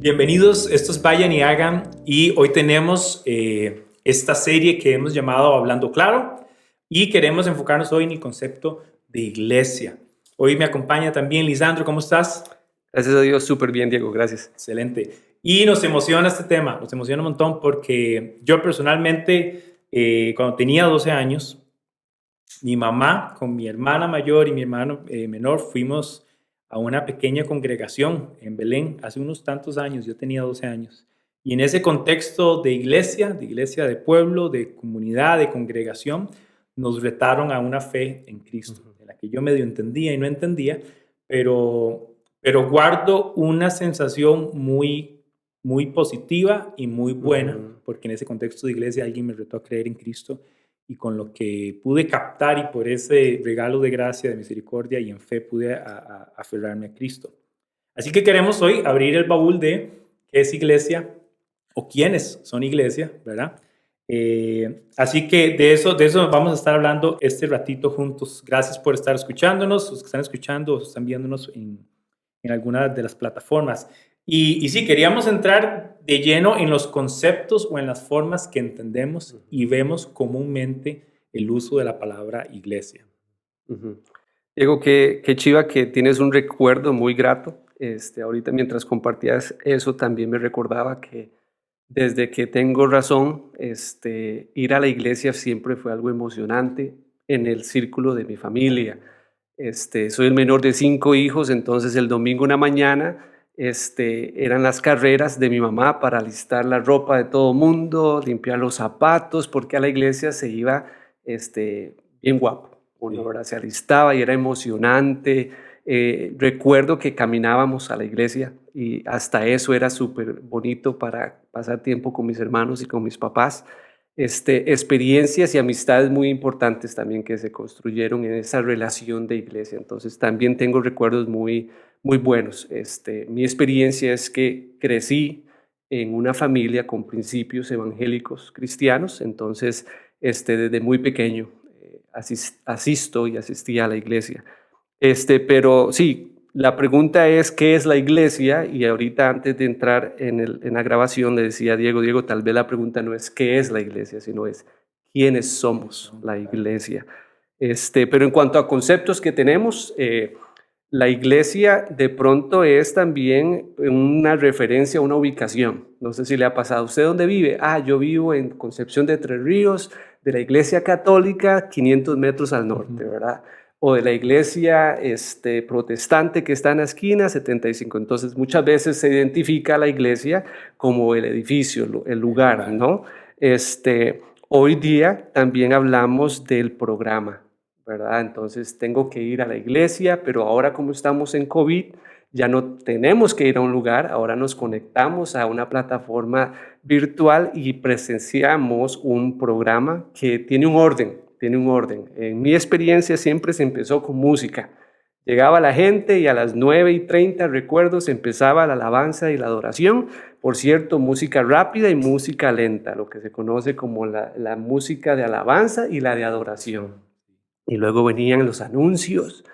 Bienvenidos, esto es Vayan y Hagan y hoy tenemos esta serie que hemos llamado Hablando Claro y queremos enfocarnos hoy en el concepto de iglesia. Hoy me acompaña también Lisandro, ¿cómo estás? Gracias a Dios, súper bien, Diego, gracias. Excelente. Y nos emociona este tema, nos emociona un montón porque yo personalmente, cuando tenía 12 años, mi mamá con mi hermana mayor y mi hermano menor fuimos a una pequeña congregación en Belén hace unos tantos años, yo tenía 12 años. Y en ese contexto de iglesia de pueblo, de comunidad, de congregación, nos retaron a una fe en Cristo, en la que yo medio entendía y no entendía, pero guardo una sensación muy positiva y muy buena, porque en ese contexto de iglesia alguien me retó a creer en Cristo y con lo que pude captar y por ese regalo de gracia, de misericordia y en fe pude aferrarme a Cristo. Así que queremos hoy abrir el baúl de qué es iglesia o quiénes son iglesia, ¿verdad? Así que de eso vamos a estar hablando este ratito juntos. Gracias por estar escuchándonos, los que están escuchando o están viéndonos en alguna de las plataformas. Y sí, queríamos entrar de lleno en los conceptos o en las formas que entendemos y vemos comúnmente el uso de la palabra iglesia. Ujú. Diego, qué chiva que tienes un recuerdo muy grato. Ahorita mientras compartías eso, también me recordaba que desde que tengo razón, ir a la iglesia siempre fue algo emocionante en el círculo de mi familia. Soy el menor de 5 hijos, entonces el domingo en la mañana, eran las carreras de mi mamá para alistar la ropa de todo mundo, limpiar los zapatos, porque a la iglesia se iba, bien guapo. Uno, Sí. ¿verdad? Se alistaba y era emocionante. Recuerdo que caminábamos a la iglesia y hasta eso era súper bonito para pasar tiempo con mis hermanos y con mis papás. Experiencias y amistades muy importantes también que se construyeron en esa relación de iglesia. Entonces también tengo recuerdos muy buenos. Mi experiencia es que crecí en una familia con principios evangélicos cristianos, entonces desde muy pequeño asisto y asistí a la iglesia. Pero sí, la pregunta es, ¿qué es la iglesia? Y ahorita antes de entrar en la grabación le decía a Diego, tal vez la pregunta no es qué es la iglesia, sino es quiénes somos la iglesia. Pero en cuanto a conceptos que tenemos, la iglesia de pronto es también una referencia a una ubicación. No sé si le ha pasado. ¿Usted dónde vive? Yo vivo en Concepción de Tres Ríos, de la iglesia católica, 500 metros al norte, ¿verdad? O de la iglesia protestante que está en la esquina, 75. Entonces, muchas veces se identifica la iglesia como el edificio, el lugar, ¿no? Hoy día también hablamos del programa, ¿verdad? Entonces, tengo que ir a la iglesia, pero ahora como estamos en COVID, ya no tenemos que ir a un lugar, ahora nos conectamos a una plataforma virtual y presenciamos un programa que tiene un orden. En mi experiencia siempre se empezó con música. Llegaba la gente y a las 9:30, recuerdo, se empezaba la alabanza y la adoración. Por cierto, música rápida y música lenta, lo que se conoce como la música de alabanza y la de adoración. Y luego venían los anuncios,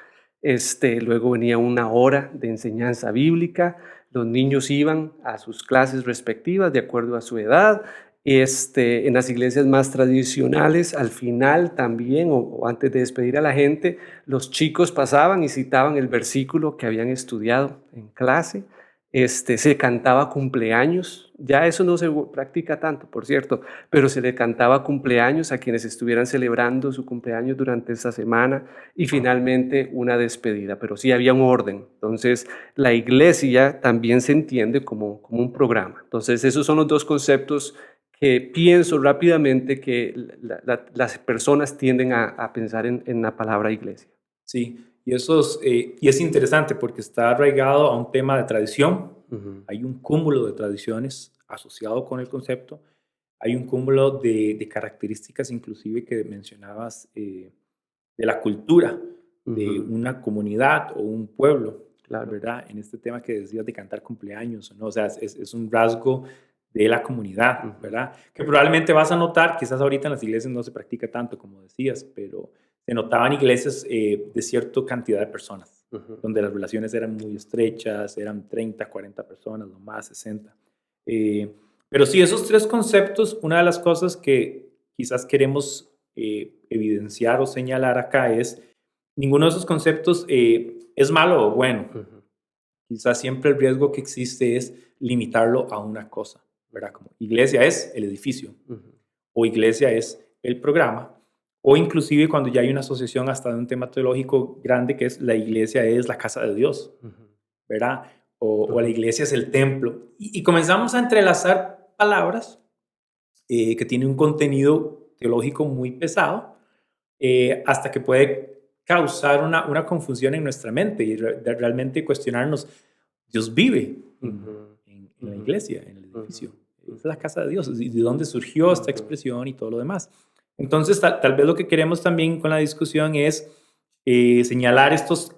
luego venía una hora de enseñanza bíblica, los niños iban a sus clases respectivas de acuerdo a su edad. En las iglesias más tradicionales, al final también, o antes de despedir a la gente, los chicos pasaban y citaban el versículo que habían estudiado en clase. Se cantaba cumpleaños, ya eso no se practica tanto, por cierto, pero se le cantaba cumpleaños a quienes estuvieran celebrando su cumpleaños durante esta semana y finalmente una despedida, pero sí había un orden. Entonces, la iglesia también se entiende como un programa. Entonces, esos son los dos conceptos que pienso rápidamente que las personas tienden a pensar en la palabra iglesia. Sí, y es interesante porque está arraigado a un tema de tradición. Ujú. Hay un cúmulo de tradiciones asociado con el concepto. Hay un cúmulo de características inclusive que mencionabas de la cultura de Ujú. una comunidad o un pueblo, Claro. ¿verdad? En este tema que decías de cantar cumpleaños, ¿no? O sea, es un rasgo de la comunidad, Ujú. ¿verdad? Que probablemente vas a notar, quizás ahorita en las iglesias no se practica tanto como decías, pero se notaban iglesias de cierta cantidad de personas, donde las relaciones eran muy estrechas, eran 30, 40 personas, lo más 60. Pero sí, esos tres conceptos, una de las cosas que quizás queremos evidenciar o señalar acá es, ninguno de esos conceptos es malo o bueno. Quizás siempre el riesgo que existe es limitarlo a una cosa, ¿verdad? Como iglesia es el edificio, o iglesia es el programa, o inclusive cuando ya hay una asociación hasta de un tema teológico grande que es la iglesia es la casa de Dios, ¿verdad? O la iglesia es el templo. Y comenzamos a entrelazar palabras que tienen un contenido teológico muy pesado, hasta que puede causar una confusión en nuestra mente y realmente cuestionarnos, Dios vive en la iglesia, en el edificio, es la casa de Dios, y de dónde surgió esta expresión y todo lo demás. Entonces, tal vez lo que queremos también con la discusión es señalar estas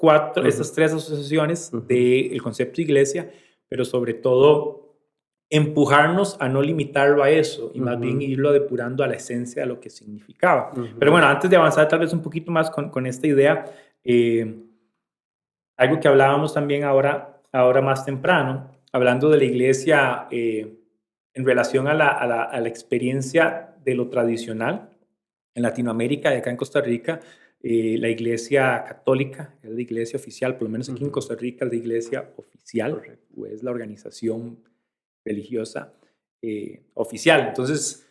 tres asociaciones del concepto de iglesia, pero sobre todo empujarnos a no limitarlo a eso y más bien irlo depurando a la esencia de lo que significaba. Pero bueno, antes de avanzar tal vez un poquito más con esta idea, algo que hablábamos también ahora más temprano, hablando de la iglesia en relación a la experiencia de lo tradicional en Latinoamérica y acá en Costa Rica, la iglesia católica es la iglesia oficial, por lo menos aquí en Costa Rica es la iglesia oficial, o es la organización religiosa oficial. Entonces,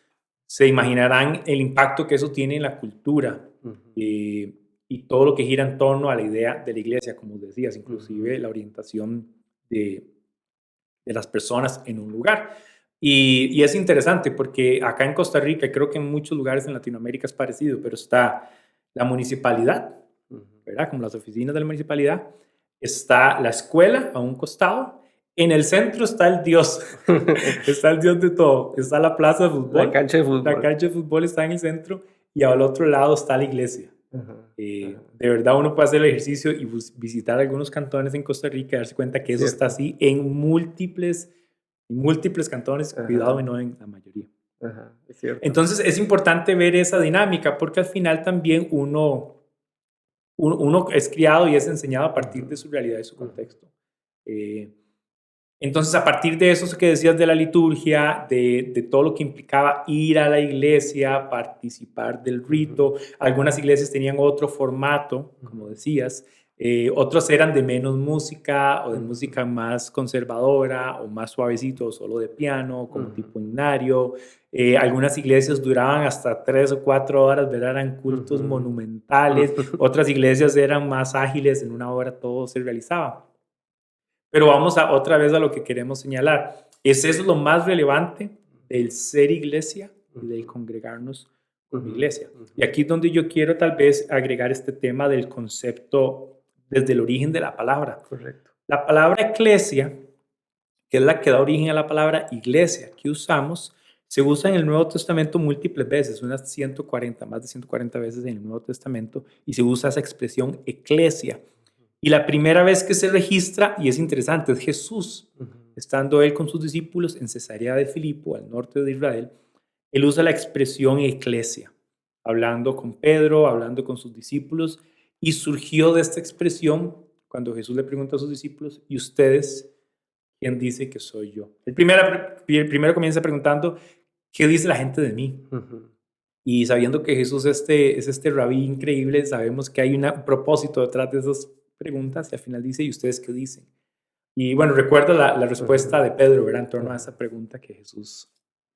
se imaginarán el impacto que eso tiene en la cultura y todo lo que gira en torno a la idea de la iglesia, como decías, inclusive la orientación de las personas en un lugar. Y es interesante porque acá en Costa Rica, y creo que en muchos lugares en Latinoamérica es parecido, pero está la municipalidad, ¿verdad? Como las oficinas de la municipalidad, está la escuela a un costado. En el centro está el Dios, está el Dios de todo, está la plaza de fútbol, la cancha de fútbol. La cancha de fútbol está en el centro y al otro lado está la iglesia. De verdad uno puede hacer el ejercicio y visitar algunos cantones en Costa Rica y darse cuenta que eso está así en múltiples cantones, cuidado y no en la mayoría. Es cierto. Entonces es importante ver esa dinámica porque al final también uno es criado y es enseñado a partir de su realidad y su contexto. Entonces, a partir de eso que decías de la liturgia, de todo lo que implicaba ir a la iglesia, participar del rito, algunas iglesias tenían otro formato, como decías, otros eran de menos música o de música más conservadora o más suavecito, o solo de piano, como tipo himnario. Algunas iglesias duraban hasta 3 o 4 horas, ¿verdad? Eran cultos monumentales. Otras iglesias eran más ágiles, en una hora todo se realizaba. Pero vamos otra vez a lo que queremos señalar. ¿Es eso lo más relevante del ser iglesia y del congregarnos como iglesia? Y aquí es donde yo quiero tal vez agregar este tema del concepto desde el origen de la palabra. Correcto. La palabra eclesia, que es la que da origen a la palabra iglesia que usamos, se usa en el Nuevo Testamento múltiples veces, más de 140 veces en el Nuevo Testamento, y se usa esa expresión eclesia. Y la primera vez que se registra, y es interesante, es Jesús, estando él con sus discípulos en Cesarea de Filipo, al norte de Israel. Él usa la expresión eclesia, hablando con Pedro, hablando con sus discípulos, y surgió de esta expresión cuando Jesús le pregunta a sus discípulos, ¿y ustedes quién dice que soy yo? El primero comienza preguntando, ¿qué dice la gente de mí? Y sabiendo que Jesús es este rabí increíble, sabemos que hay un propósito detrás de esas preguntas y al final dice, ¿y ustedes qué dicen? Y bueno, recuerda la respuesta de Pedro, ¿verdad? En torno a esa pregunta que Jesús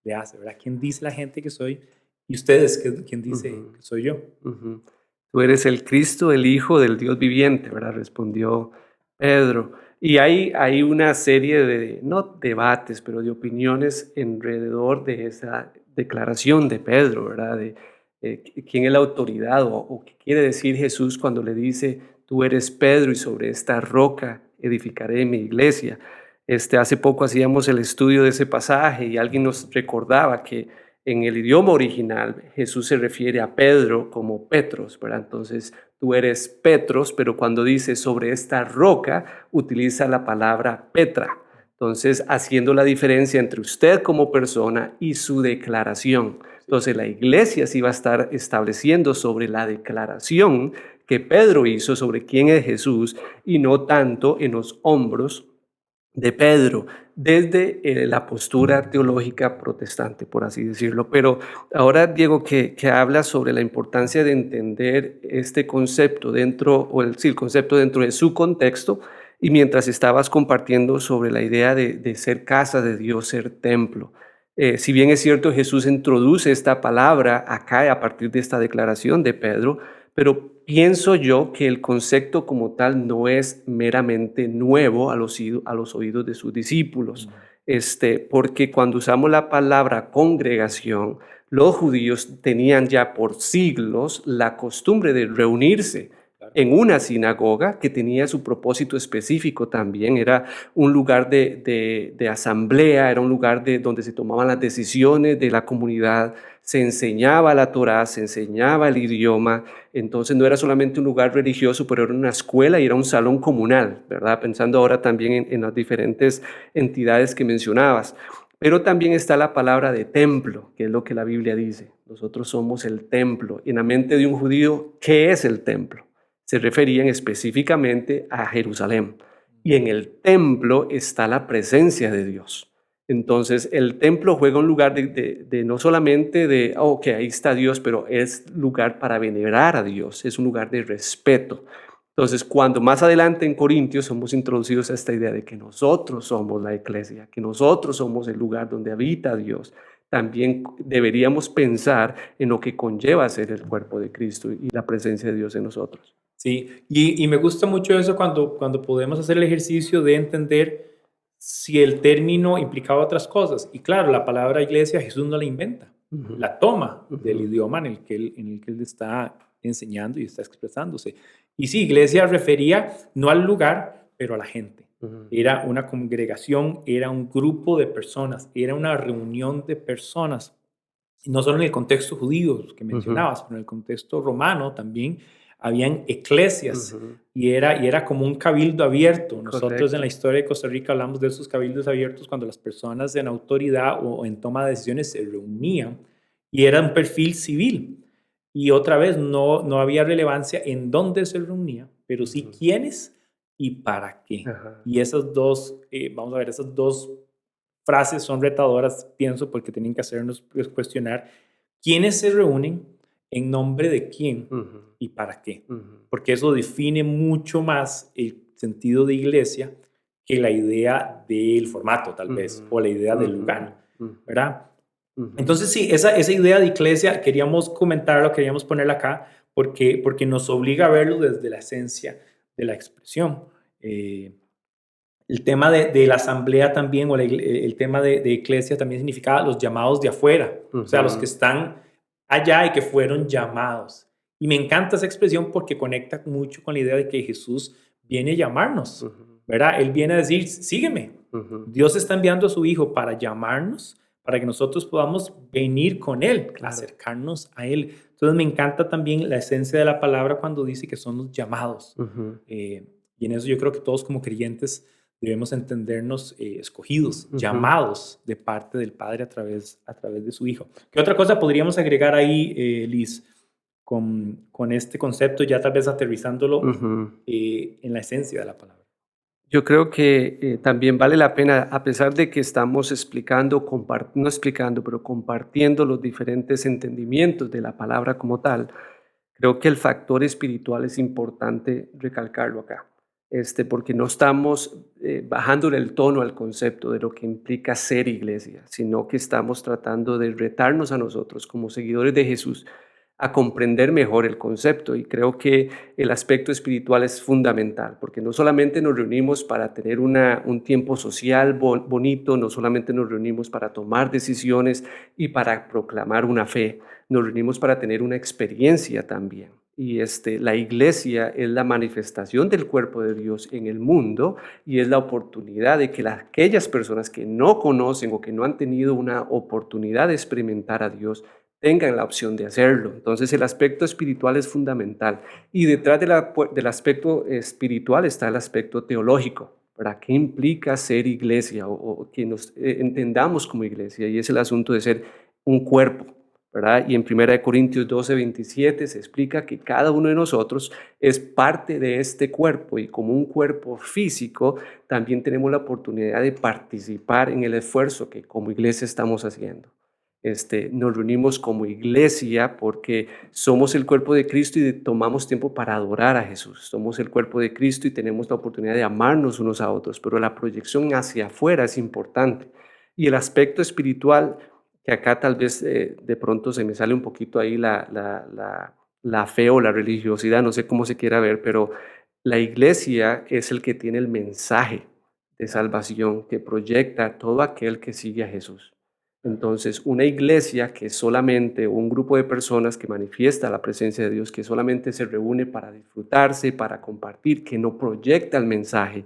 le hace, ¿verdad? ¿Quién dice la gente que soy? ¿Y ustedes quién dice que soy yo? Tú eres el Cristo, el Hijo del Dios viviente, ¿verdad? Respondió Pedro. Y hay una serie de, no debates, pero de opiniones alrededor de esa declaración de Pedro, ¿verdad? De quién es la autoridad o qué quiere decir Jesús cuando le dice, tú eres Pedro y sobre esta roca edificaré mi iglesia. Hace poco hacíamos el estudio de ese pasaje y alguien nos recordaba que en el idioma original Jesús se refiere a Pedro como Petros, ¿verdad? Entonces tú eres Petros, pero cuando dice sobre esta roca utiliza la palabra Petra. Entonces haciendo la diferencia entre usted como persona y su declaración. Entonces la iglesia sí va a estar estableciendo sobre la declaración que Pedro hizo sobre quién es Jesús y no tanto en los hombros de Pedro, desde la postura teológica protestante, por así decirlo. Pero ahora, Diego, que habla sobre la importancia de entender este concepto dentro, sí, el concepto dentro de su contexto, y mientras estabas compartiendo sobre la idea de ser casa de Dios, ser templo. Si bien es cierto, Jesús introduce esta palabra acá a partir de esta declaración de Pedro, pero pienso yo que el concepto como tal no es meramente nuevo a los oídos de sus discípulos, porque cuando usamos la palabra congregación, los judíos tenían ya por siglos la costumbre de reunirse en una sinagoga que tenía su propósito específico también. Era un lugar de asamblea, era un lugar donde se tomaban las decisiones de la comunidad, se enseñaba la Torá, se enseñaba el idioma. Entonces no era solamente un lugar religioso, pero era una escuela y era un salón comunal, ¿verdad? Pensando ahora también en las diferentes entidades que mencionabas. Pero también está la palabra de templo, que es lo que la Biblia dice. Nosotros somos el templo. En la mente de un judío, ¿qué es el templo? Se referían específicamente a Jerusalén. Y en el templo está la presencia de Dios. Entonces, el templo juega un lugar de no solamente que ahí está Dios, pero es lugar para venerar a Dios, es un lugar de respeto. Entonces, cuando más adelante en Corintios somos introducidos a esta idea de que nosotros somos la iglesia, que nosotros somos el lugar donde habita Dios, también deberíamos pensar en lo que conlleva ser el cuerpo de Cristo y la presencia de Dios en nosotros. Sí, y me gusta mucho eso cuando podemos hacer el ejercicio de entender si el término implicaba otras cosas. Y claro, la palabra iglesia Jesús no la inventa, la toma del idioma en el que él está enseñando y está expresándose. Y sí, iglesia refería no al lugar, pero a la gente. Era una congregación, era un grupo de personas, era una reunión de personas. Y no solo en el contexto judío que mencionabas, pero en el contexto romano también habían eclesias y era como un cabildo abierto. Nosotros en la historia de Costa Rica hablamos de esos cabildos abiertos cuando las personas en autoridad o en toma de decisiones se reunían y era un perfil civil. Y otra vez, no había relevancia en dónde se reunía, pero sí quiénes y para qué. Y esas dos, vamos a ver, esas dos frases son retadoras, pienso, porque tienen que hacernos cuestionar quiénes se reúnen, en nombre de quién y para qué. Porque eso define mucho más el sentido de iglesia que la idea del formato, tal vez, o la idea del lugar, ¿verdad? Entonces, sí, esa idea de iglesia queríamos comentarlo, queríamos ponerla acá, porque nos obliga a verlo desde la esencia de la expresión. El tema de la asamblea también, o el tema de iglesia también significaba los llamados de afuera, o sea, los que están allá y que fueron llamados. Y me encanta esa expresión porque conecta mucho con la idea de que Jesús viene a llamarnos, ¿verdad? Él viene a decir, sígueme. Dios está enviando a su Hijo para llamarnos, para que nosotros podamos venir con Él, acercarnos a Él. Entonces me encanta también la esencia de la palabra cuando dice que somos llamados. Y en eso yo creo que todos como creyentes debemos entendernos escogidos, llamados de parte del Padre a través de su Hijo. ¿Qué otra cosa podríamos agregar ahí, Liz, con este concepto, ya tal vez aterrizándolo en la esencia de la palabra? Yo creo que también vale la pena, a pesar de que estamos explicando, no explicando, pero compartiendo los diferentes entendimientos de la palabra como tal, creo que el factor espiritual es importante recalcarlo acá. Porque no estamos bajándole el tono al concepto de lo que implica ser iglesia, sino que estamos tratando de retarnos a nosotros como seguidores de Jesús a comprender mejor el concepto, y creo que el aspecto espiritual es fundamental, porque no solamente nos reunimos para tener un tiempo social bonito, no solamente nos reunimos para tomar decisiones y para proclamar una fe, nos reunimos para tener una experiencia también. Y la iglesia es la manifestación del cuerpo de Dios en el mundo, y es la oportunidad de que aquellas personas que no conocen o que no han tenido una oportunidad de experimentar a Dios tengan la opción de hacerlo. Entonces el aspecto espiritual es fundamental, y detrás del aspecto espiritual está el aspecto teológico. ¿Para qué implica ser iglesia, o que nos entendamos como iglesia? Y es el asunto de ser un cuerpo, ¿verdad? Y en 1 Corintios 12:27 se explica que cada uno de nosotros es parte de este cuerpo y como un cuerpo físico también tenemos la oportunidad de participar en el esfuerzo que como iglesia estamos haciendo. Nos reunimos como iglesia porque somos el cuerpo de Cristo y tomamos tiempo para adorar a Jesús. Somos el cuerpo de Cristo y tenemos la oportunidad de amarnos unos a otros, pero la proyección hacia afuera es importante. Y el aspecto espiritual, que acá tal vez de pronto se me sale un poquito ahí la fe o la religiosidad, no sé cómo se quiera ver, pero la iglesia es el que tiene el mensaje de salvación que proyecta a todo aquel que sigue a Jesús. Entonces, una iglesia que solamente, un grupo de personas que manifiesta la presencia de Dios, que solamente se reúne para disfrutarse, para compartir, que no proyecta el mensaje,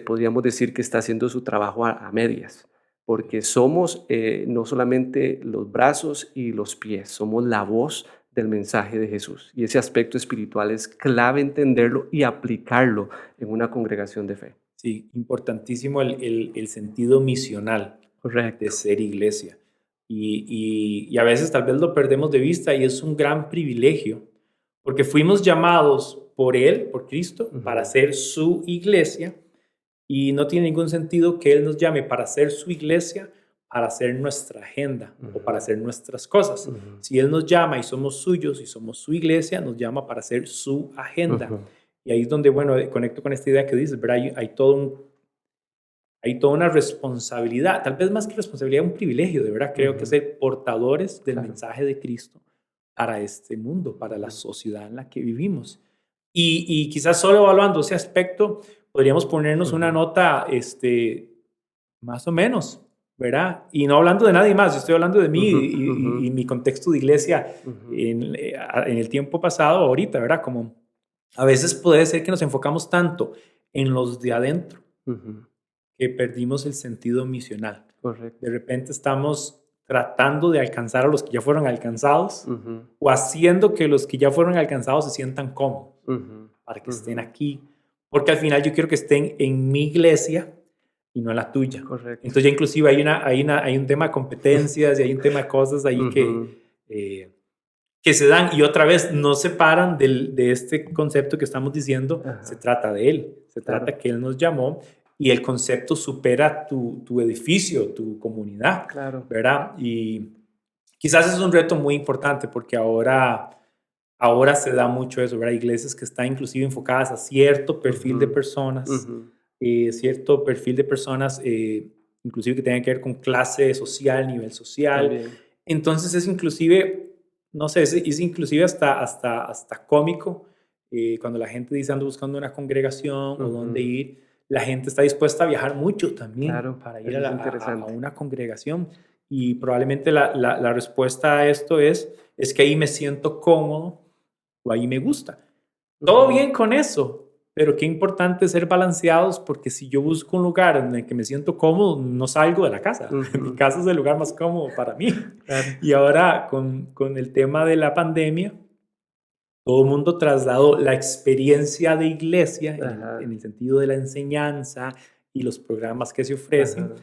podríamos decir que está haciendo su trabajo a medias, porque somos no solamente los brazos y los pies, somos la voz del mensaje de Jesús. Y ese aspecto espiritual es clave entenderlo y aplicarlo en una congregación de fe. Sí, importantísimo el sentido misional de Correcto. ser iglesia. Y a veces tal vez lo perdemos de vista y es un gran privilegio, porque fuimos llamados por Él, por Cristo, para ser su iglesia, y no tiene ningún sentido que Él nos llame para ser su iglesia, para hacer nuestra agenda o para hacer nuestras cosas. Si Él nos llama y somos suyos y somos su iglesia, nos llama para hacer su agenda. Y ahí es donde, bueno, conecto con esta idea que dices, ¿verdad? Hay toda una responsabilidad, tal vez más que responsabilidad, un privilegio, de verdad. Creo que ser portadores del mensaje de Cristo para este mundo, para la sociedad en la que vivimos. Y quizás solo evaluando ese aspecto, podríamos ponernos una nota más o menos, ¿verdad? Y no hablando de nadie más, yo estoy hablando de mí y mi contexto de iglesia en el tiempo pasado, ahorita, ¿verdad? Como a veces puede ser que nos enfocamos tanto en los de adentro que perdimos el sentido misional. Correcto. De repente estamos tratando de alcanzar a los que ya fueron alcanzados o haciendo que los que ya fueron alcanzados se sientan cómodos para que estén aquí. Porque al final yo quiero que estén en mi iglesia y no en la tuya. Correcto. Entonces ya inclusive hay un tema de competencias y hay un tema de cosas ahí que se dan y otra vez no se paran de este concepto que estamos diciendo. Se trata de Él, se trata que Él nos llamó y el concepto supera tu edificio, tu comunidad, ¿verdad? Y quizás es un reto muy importante porque ahora se da mucho eso, ¿verdad? Iglesias que están inclusive enfocadas a cierto perfil de personas, cierto perfil de personas, inclusive que tengan que ver con clase social, nivel social. También. Entonces es inclusive, no sé, es inclusive hasta cómico cuando la gente dice ando buscando una congregación o dónde ir. La gente está dispuesta a viajar mucho también para ir a una congregación. Y probablemente la respuesta a esto es que ahí me siento cómodo o ahí me gusta. Todo bien con eso, pero qué importante ser balanceados porque si yo busco un lugar en el que me siento cómodo, no salgo de la casa. Mi casa es el lugar más cómodo para mí. Y ahora con el tema de la pandemia, todo el mundo trasladó la experiencia de iglesia en el sentido de la enseñanza y los programas que se ofrecen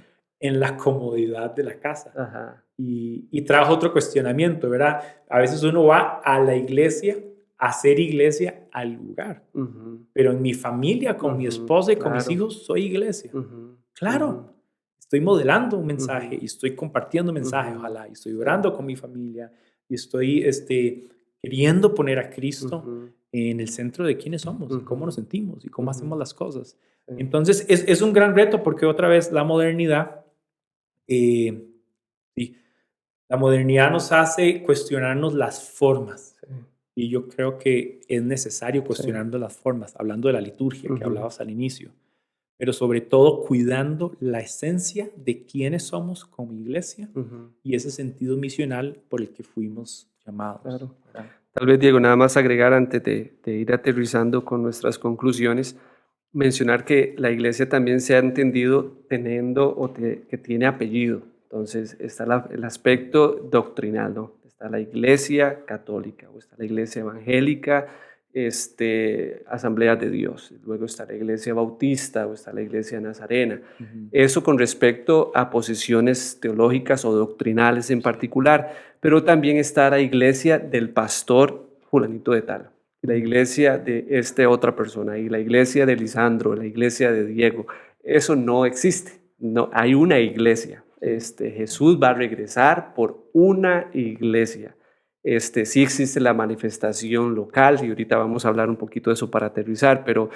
en la comodidad de la casa. Y trajo otro cuestionamiento, ¿verdad? A veces uno va a la iglesia a hacer iglesia al lugar. Pero en mi familia, con mi esposa y con mis hijos, soy iglesia. Claro, estoy modelando un mensaje y estoy compartiendo un mensaje, ojalá, y estoy orando con mi familia y estoy queriendo poner a Cristo en el centro de quiénes somos, y cómo nos sentimos y cómo hacemos las cosas. Entonces, es un gran reto porque otra vez la modernidad, la modernidad nos hace cuestionarnos las formas. Y yo creo que es necesario cuestionarnos las formas, hablando de la liturgia que hablabas al inicio, pero sobre todo cuidando la esencia de quiénes somos como iglesia y ese sentido misional por el que fuimos llamados. Claro. Tal vez, Diego, nada más agregar antes de ir aterrizando con nuestras conclusiones, mencionar que la iglesia también se ha entendido teniendo que tiene apellido. Entonces está el aspecto doctrinal, ¿no? Está la iglesia católica o está la iglesia evangélica Asambleas de Dios. Luego está la Iglesia Bautista o está la Iglesia Nazarena. Ujú. Eso con respecto a posiciones teológicas o doctrinales en particular, pero también está la Iglesia del pastor fulanito de tal, la Iglesia de otra persona y la Iglesia de Lisandro, la Iglesia de Diego. Eso no existe. No, hay una iglesia. Jesús va a regresar por una iglesia. Sí existe la manifestación local y ahorita vamos a hablar un poquito de eso para aterrizar, pero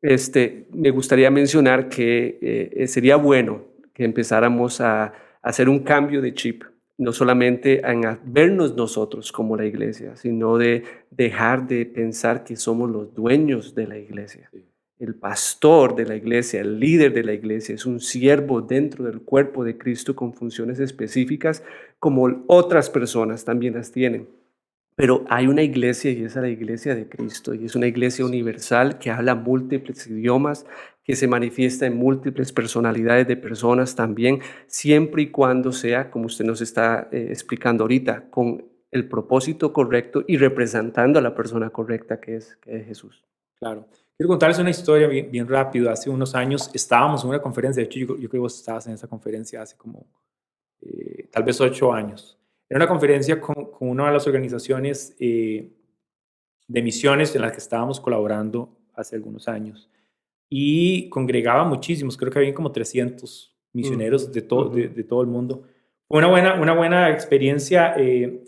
me gustaría mencionar que sería bueno que empezáramos a hacer un cambio de chip, no solamente en vernos nosotros como la iglesia, sino de dejar de pensar que somos los dueños de la iglesia. Sí. El pastor de la iglesia, el líder de la iglesia, es un siervo dentro del cuerpo de Cristo con funciones específicas como otras personas también las tienen. Pero hay una iglesia y esa es la iglesia de Cristo y es una iglesia universal que habla múltiples idiomas, que se manifiesta en múltiples personalidades de personas también, siempre y cuando sea, como usted nos está explicando ahorita, con el propósito correcto y representando a la persona correcta que es Jesús. Claro. Quiero contarles una historia bien rápido. Hace unos años estábamos en una conferencia, de hecho yo creo que vos estabas en esa conferencia hace como tal vez 8 años. Era una conferencia con una de las organizaciones de misiones en las que estábamos colaborando hace algunos años. Y congregaba muchísimos, creo que había como 300 misioneros de todo el mundo. Fue una buena experiencia,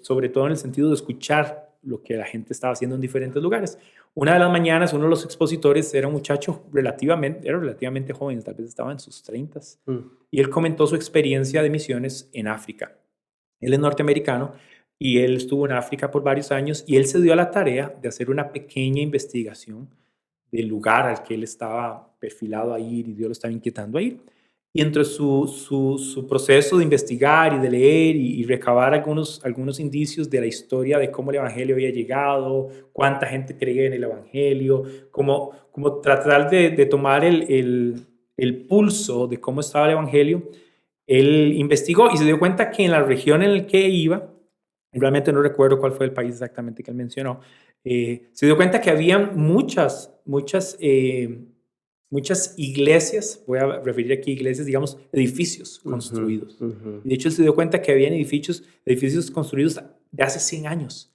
sobre todo en el sentido de escuchar lo que la gente estaba haciendo en diferentes lugares. Una de las mañanas, uno de los expositores era un muchacho relativamente joven, tal vez estaba en sus 30s, y él comentó su experiencia de misiones en África. Él es norteamericano y él estuvo en África por varios años y él se dio a la tarea de hacer una pequeña investigación del lugar al que él estaba perfilado a ir y Dios lo estaba inquietando a ir. Y entre su proceso de investigar y de leer y recabar algunos indicios de la historia de cómo el Evangelio había llegado, cuánta gente creía en el Evangelio, como tratar de tomar el pulso de cómo estaba el Evangelio, él investigó y se dio cuenta que en la región en la que iba, realmente no recuerdo cuál fue el país exactamente que él mencionó, se dio cuenta que había muchas iglesias, voy a referir aquí iglesias, digamos, edificios construidos. Y de hecho, él se dio cuenta que habían edificios construidos de hace 100 años,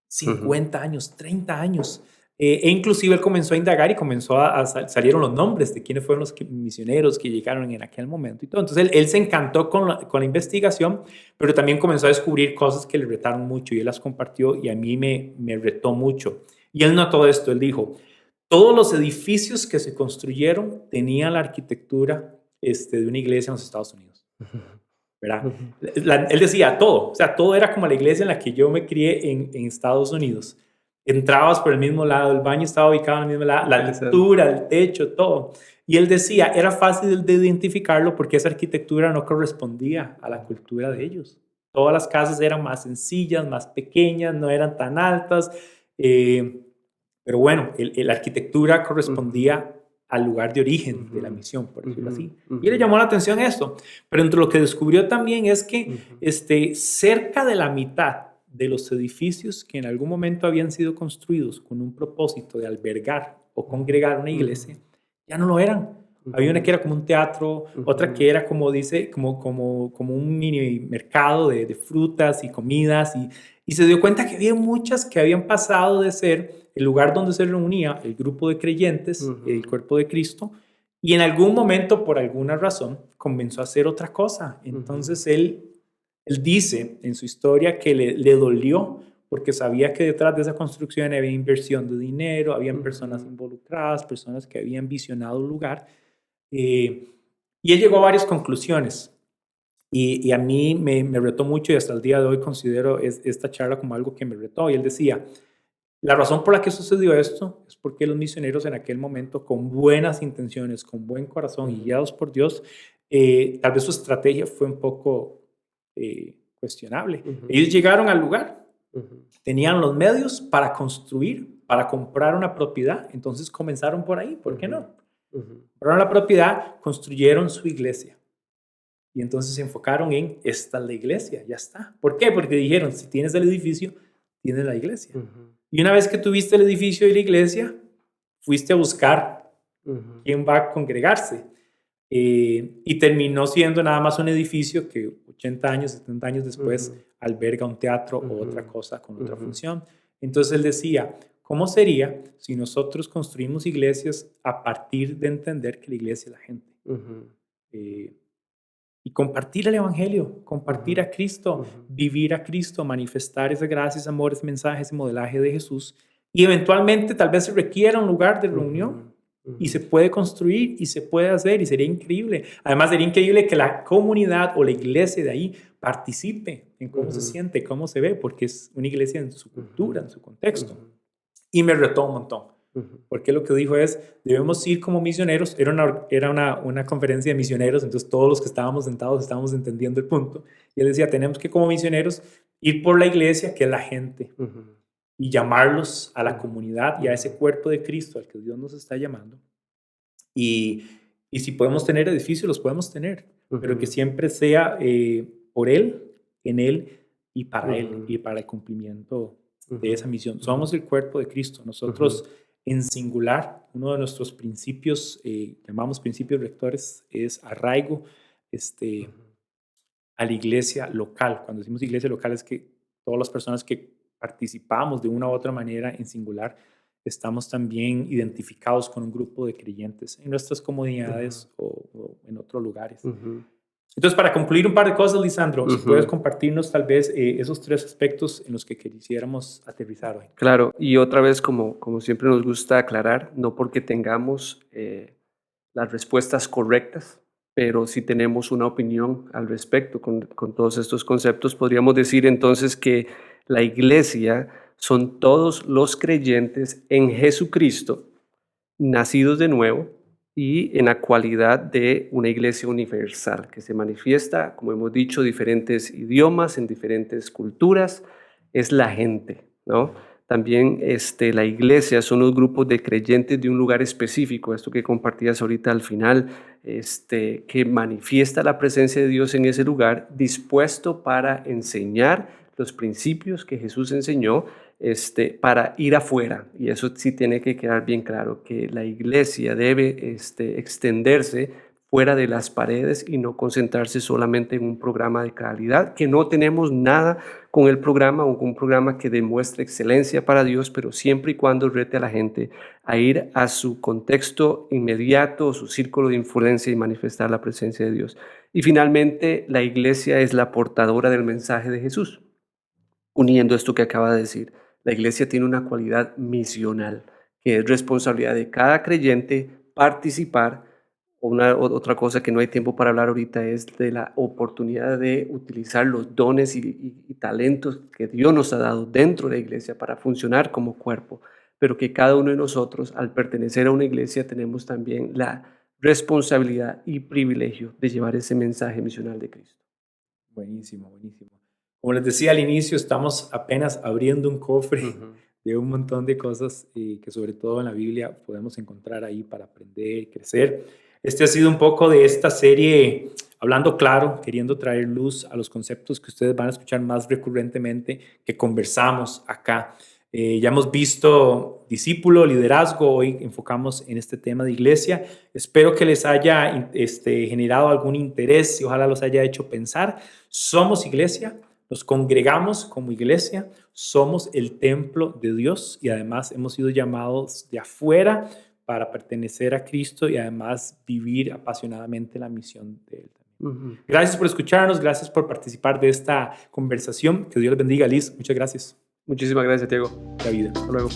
50 años, 30 años. E inclusive él comenzó a indagar y salieron los nombres de quiénes fueron los misioneros que llegaron en aquel momento y todo. Entonces él se encantó con la investigación, pero también comenzó a descubrir cosas que le retaron mucho y él las compartió y a mí me retó mucho. Y él notó esto, él dijo, todos los edificios que se construyeron tenían la arquitectura de una iglesia en los Estados Unidos, ¿verdad? Él decía todo, o sea, todo era como la iglesia en la que yo me crié en Estados Unidos. Entrabas por el mismo lado, el baño estaba ubicado en el mismo lado, la altura, el techo, todo. Y él decía, era fácil de identificarlo porque esa arquitectura no correspondía a la cultura de ellos. Todas las casas eran más sencillas, más pequeñas, no eran tan altas. Pero bueno, la arquitectura correspondía al lugar de origen de la misión, por decirlo así. Y le llamó la atención esto. Pero entre lo que descubrió también es que cerca de la mitad de los edificios que en algún momento habían sido construidos con un propósito de albergar o congregar una iglesia, ya no lo eran. Había una que era como un teatro, otra que era como un mini mercado de frutas y comidas, y se dio cuenta que había muchas que habían pasado de ser el lugar donde se reunía el grupo de creyentes, el cuerpo de Cristo, y en algún momento, por alguna razón, comenzó a hacer otra cosa. Entonces él dice en su historia que le dolió porque sabía que detrás de esa construcción había inversión de dinero, habían personas involucradas, personas que habían visionado un lugar. Y él llegó a varias conclusiones y a mí me retó mucho y hasta el día de hoy considero esta charla como algo que me retó. Y él decía, la razón por la que sucedió esto es porque los misioneros en aquel momento, con buenas intenciones, con buen corazón y guiados por Dios, tal vez su estrategia fue un poco cuestionable. Ellos llegaron al lugar, tenían los medios para construir, para comprar una propiedad, entonces comenzaron por ahí, ¿por qué no? Compraron la propiedad, construyeron su iglesia. Y entonces se enfocaron en, esta es la iglesia, ya está. ¿Por qué? Porque dijeron, si tienes el edificio, tienes la iglesia. Y una vez que tuviste el edificio de la iglesia, fuiste a buscar Ujú. quién va a congregarse. Y terminó siendo nada más un edificio que 80 años, 70 años después Ujú. alberga un teatro o otra Ujú. cosa con otra Ujú. función. Entonces él decía, ¿cómo sería si nosotros construimos iglesias a partir de entender que la iglesia es la gente? Ujú. Eh, y compartir el evangelio, compartir Ujú. a Cristo, Ujú. vivir a Cristo, manifestar esas gracias, amores, mensajes y modelaje de Jesús. Y eventualmente tal vez se requiera un lugar de reunión Ujú. y se Ujú. puede construir y se puede hacer y sería increíble. Además, sería increíble que la comunidad o la iglesia de ahí participe en cómo se Ujú. siente, cómo se ve, porque es una iglesia en su cultura, en Ujú. su contexto. Ujú. Y me retó un montón. Ujú. Porque lo que dijo es, debemos ir como misioneros. Era una conferencia de misioneros, entonces todos los que estábamos sentados estábamos entendiendo el punto. Y él decía, tenemos que como misioneros ir por la iglesia, que es la gente, Ujú. y llamarlos a la Ujú. comunidad y a ese Ujú. cuerpo de Cristo al que Dios nos está llamando. Y, y si podemos tener edificios, los podemos tener, pero que Ujú. siempre sea por Él, en Él Ujú. y para el cumplimiento de esa Ujú. misión. Ujú. Somos el cuerpo de Cristo. Ujú. Nosotros, en singular, uno de nuestros principios, llamamos principios rectores, es arraigo Ujú. a la iglesia local. Cuando decimos iglesia local es que todas las personas que participamos de una u otra manera en singular estamos también identificados con un grupo de creyentes en nuestras Ujú. comunidades o en otros lugares. Ujú. Entonces, para concluir un par de cosas, Lisandro, si puedes Ujú. compartirnos tal vez esos tres aspectos en los que quisiéramos aterrizar hoy. Claro, y otra vez, como siempre nos gusta aclarar, no porque tengamos las respuestas correctas, pero si tenemos una opinión al respecto con todos estos conceptos, podríamos decir entonces que la iglesia son todos los creyentes en Jesucristo, nacidos de nuevo y en la cualidad de una iglesia universal que se manifiesta, como hemos dicho, diferentes idiomas, en diferentes culturas, es la gente, ¿no? También la iglesia son los grupos de creyentes de un lugar específico, esto que compartías ahorita al final, que manifiesta la presencia de Dios en ese lugar, dispuesto para enseñar los principios que Jesús enseñó, para ir afuera. Y eso sí tiene que quedar bien claro, que la iglesia debe extenderse fuera de las paredes y no concentrarse solamente en un programa de calidad, que no tenemos nada con el programa o con un programa que demuestre excelencia para Dios, pero siempre y cuando rete a la gente a ir a su contexto inmediato, su círculo de influencia y manifestar la presencia de Dios. Y finalmente, la iglesia es la portadora del mensaje de Jesús. Uniendo esto que acaba de decir, la iglesia tiene una cualidad misional, que es responsabilidad de cada creyente participar. Otra cosa que no hay tiempo para hablar ahorita es de la oportunidad de utilizar los dones y talentos que Dios nos ha dado dentro de la iglesia para funcionar como cuerpo, pero que cada uno de nosotros, al pertenecer a una iglesia, tenemos también la responsabilidad y privilegio de llevar ese mensaje misional de Cristo. Buenísimo, buenísimo. Como les decía al inicio, estamos apenas abriendo un cofre Ujú. de un montón de cosas que sobre todo en la Biblia podemos encontrar ahí para aprender y crecer. Este ha sido un poco de esta serie, hablando claro, queriendo traer luz a los conceptos que ustedes van a escuchar más recurrentemente, que conversamos acá. Ya hemos visto discípulo, liderazgo, hoy enfocamos en este tema de iglesia. Espero que les haya generado algún interés y ojalá los haya hecho pensar. Somos iglesia, nos congregamos como iglesia, somos el templo de Dios y además hemos sido llamados de afuera para pertenecer a Cristo y además vivir apasionadamente la misión de Él. Ujú. Gracias por escucharnos, gracias por participar de esta conversación. Que Dios les bendiga, Liz. Muchas gracias. Muchísimas gracias, Diego. La vida. Hasta luego.